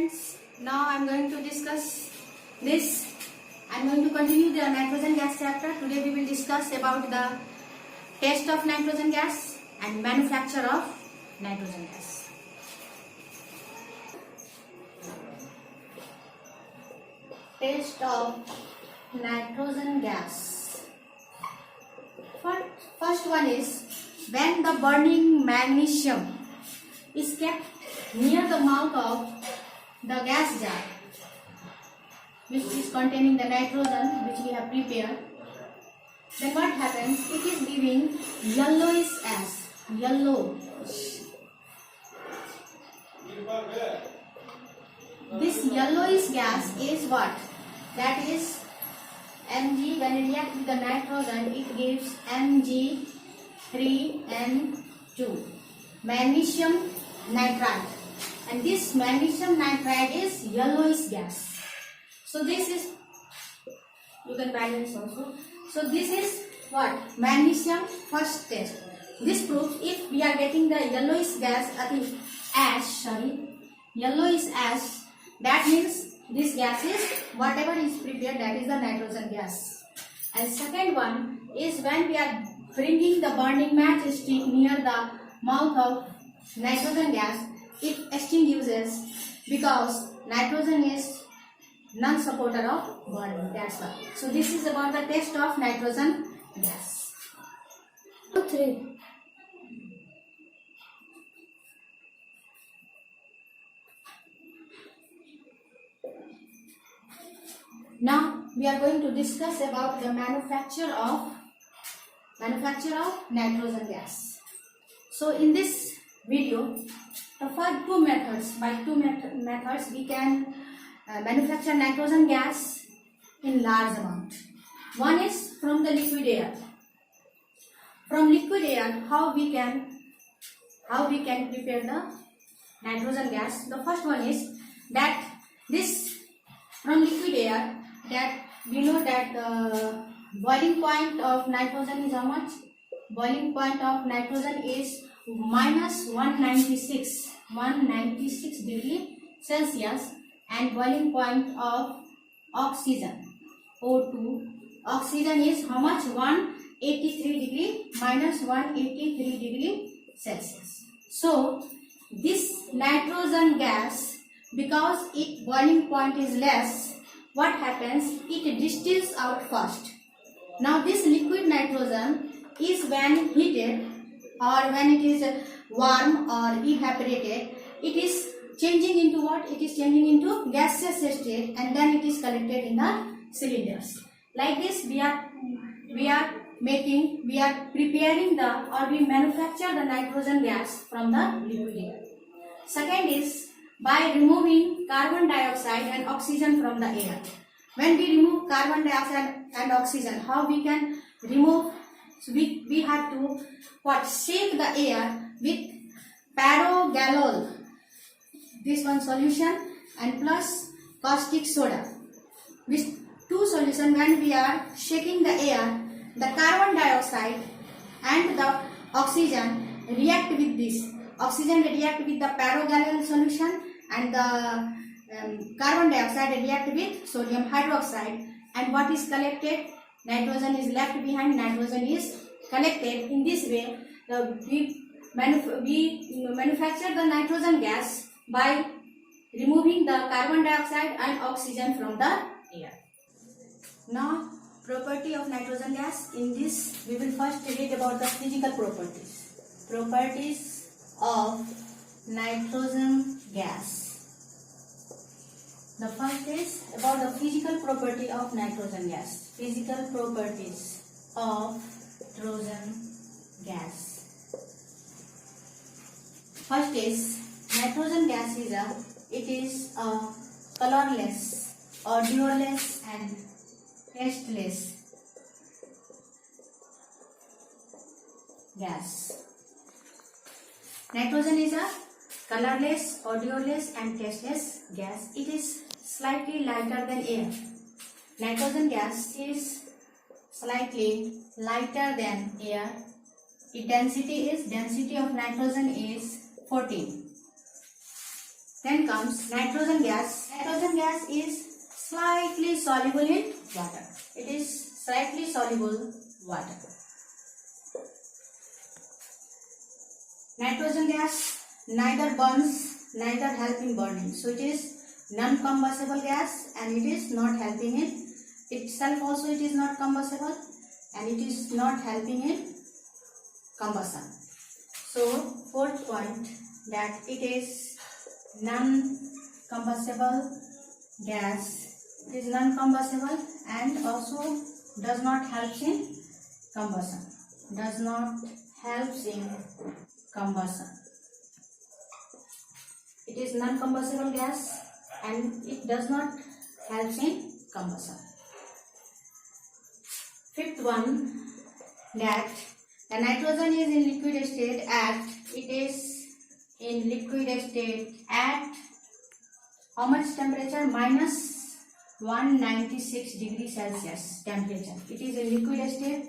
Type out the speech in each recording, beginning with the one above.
friends, now I am going to discuss this. I am going to continue the nitrogen gas chapter. Today we will discuss about the test of nitrogen gas and manufacture of nitrogen gas. Test of nitrogen gas. First one is when the burning magnesium is kept near the mouth of the gas jar, which is containing the nitrogen which we have prepared, then what happens? It is giving yellowish as yellowish. This yellowish gas is what? That is Mg. When it reacts with the nitrogen, it gives Mg3N2, magnesium nitride, and this magnesium nitride is yellowish gas. So this is, you can write this also. So this is what? Magnesium first test. This proves if we are getting the yellowish gas, yellowish ash, that means this gas is whatever is prepared, that is the nitrogen gas. And second one is when we are bringing the burning matchstick near the mouth of nitrogen gas, it extinguishes because nitrogen is non-supporter of burning. That's why. So this is about the test of nitrogen gas. 3. Now we are going to discuss about the manufacture of nitrogen gas. So in this video, for two methods, we can manufacture nitrogen gas in large amount. One is from the liquid air. From liquid air, how we can prepare the nitrogen gas? The first one is that this from liquid air, that we know that the boiling point of nitrogen is how much? Boiling point of nitrogen is minus 196 degree Celsius, and boiling point of oxygen, O2, oxygen is how much? 183 degree, minus 183 degree Celsius. So this nitrogen gas, because its boiling point is less, what happens? It distills out first. Now this liquid nitrogen is when heated or when it is warm or evaporated, it is changing into what? It is changing into gaseous state, and then it is collected in the cylinders. Like this, we are preparing we manufacture the nitrogen gas from the liquid air. Second is by removing carbon dioxide and oxygen from the air. When we remove carbon dioxide and oxygen, how we can remove? So we have to shake the air with paragalol, this one solution, and plus caustic soda. With two solutions, when we are shaking the air, the carbon dioxide and the oxygen react with this. Oxygen react with the paragalol solution, and the carbon dioxide react with sodium hydroxide, and what is collected? Nitrogen is left behind, nitrogen is collected. In this way, we manufacture the nitrogen gas by removing the carbon dioxide and oxygen from the air. Now, property of nitrogen gas. In this, we will first read about the physical properties. Properties of nitrogen gas. The first is about the physical property of nitrogen gas. Physical properties of nitrogen gas. First is nitrogen gas is a colorless, odorless, and tasteless gas. Nitrogen is a colorless, odorless, and tasteless gas. It is slightly lighter than air. Nitrogen gas is slightly lighter than air. Its density of nitrogen is 14. Then comes nitrogen gas. Nitrogen gas is slightly soluble in water. It is slightly soluble water. Nitrogen gas neither burns, neither help in burning. So it is non-combustible gas and it is not helping in itself also, it is not combustible and it is not helping in combustion. So fourth point, that it is non-combustible gas. It is non-combustible and also does not help in combustion. Does not help in combustion. It is non-combustible gas and it does not help in combustion. Fifth one, that the nitrogen is in liquid state at, it is in liquid state at how much temperature? Minus 196 degrees Celsius temperature. It is in liquid state,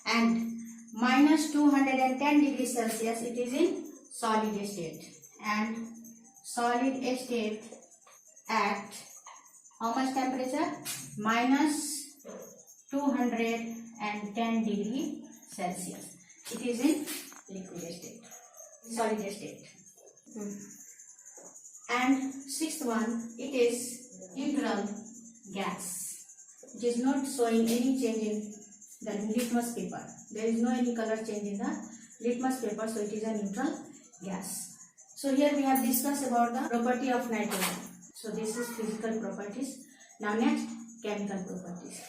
and minus 210 degrees Celsius it is in solid state, and solid state at how much temperature? Minus 210 degree Celsius. It is in liquid state, solid state. And sixth one, it is neutral gas. It is not showing any change in the litmus paper. There is no any color change in the litmus paper, so it is a neutral gas. So here we have discussed about the property of nitrogen. So this is physical properties. Now next, chemical properties.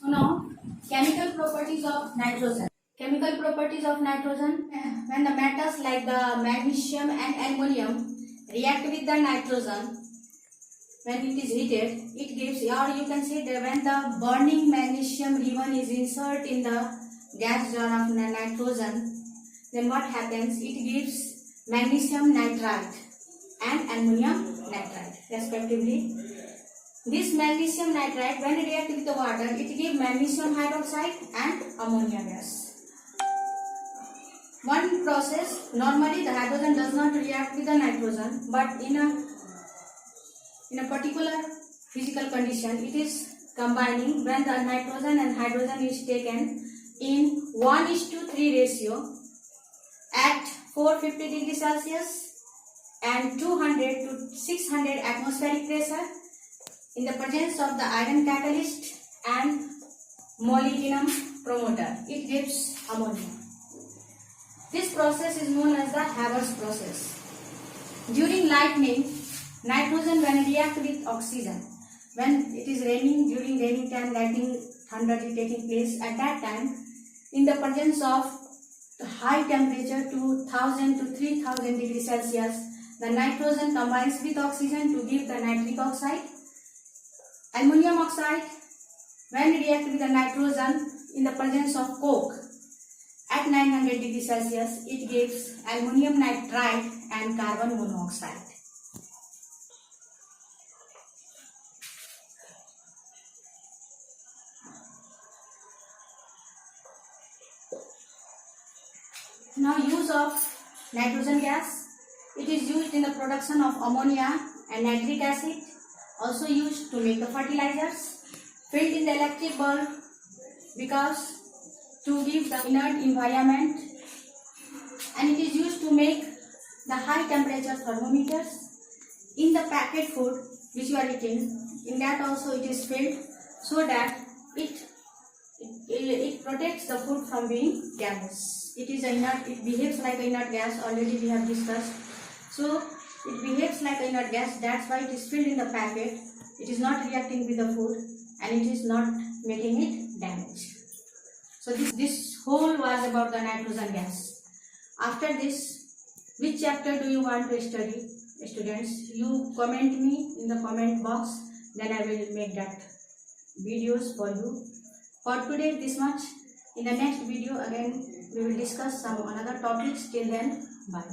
Now, chemical properties of nitrogen. Chemical properties of nitrogen. When the metals like the magnesium and ammonium react with the nitrogen, when it is heated, it gives, or you can say that when the burning magnesium ribbon is inserted in the gas jar of nitrogen, then what happens? It gives magnesium nitride and ammonium nitride respectively. This magnesium nitride, when it reacts with the water, it gives magnesium hydroxide and ammonia gas. One process, normally the hydrogen does not react with the nitrogen, but in a particular physical condition, it is combining when the nitrogen and hydrogen is taken in 1:3 ratio at 450 degrees Celsius and 200 to 600 atmospheric pressure, in the presence of the iron catalyst and molybdenum promoter, it gives ammonia. This process is known as the Haber's process. During lightning, nitrogen when react with oxygen, when it is raining, during raining time, lightning, thunder is taking place, at that time, in the presence of high temperature 2000 to 3000 degrees Celsius, the nitrogen combines with oxygen to give the nitric oxide. Ammonium oxide, when react with the nitrogen in the presence of coke at 900 degrees Celsius, it gives ammonium nitride and carbon monoxide. Now, use of nitrogen gas. It is used in the production of ammonia and nitric acid, also used to make the fertilizers, filled in the electric bulb because to give the inert environment, and it is used to make the high temperature thermometers. In the packet food which you are eating, in that also it is filled so that it protects the food from being damaged. It is inert, it behaves like inert gas, already we have discussed. So it behaves like inert gas, that's why it is filled in the packet. It is not reacting with the food and it is not making it damage. So this whole was about the nitrogen gas. After this, which chapter do you want to study, students? You comment me in the comment box, then I will make that videos for you. For today, this much. In the next video again we will discuss some another topics. Till then, bye.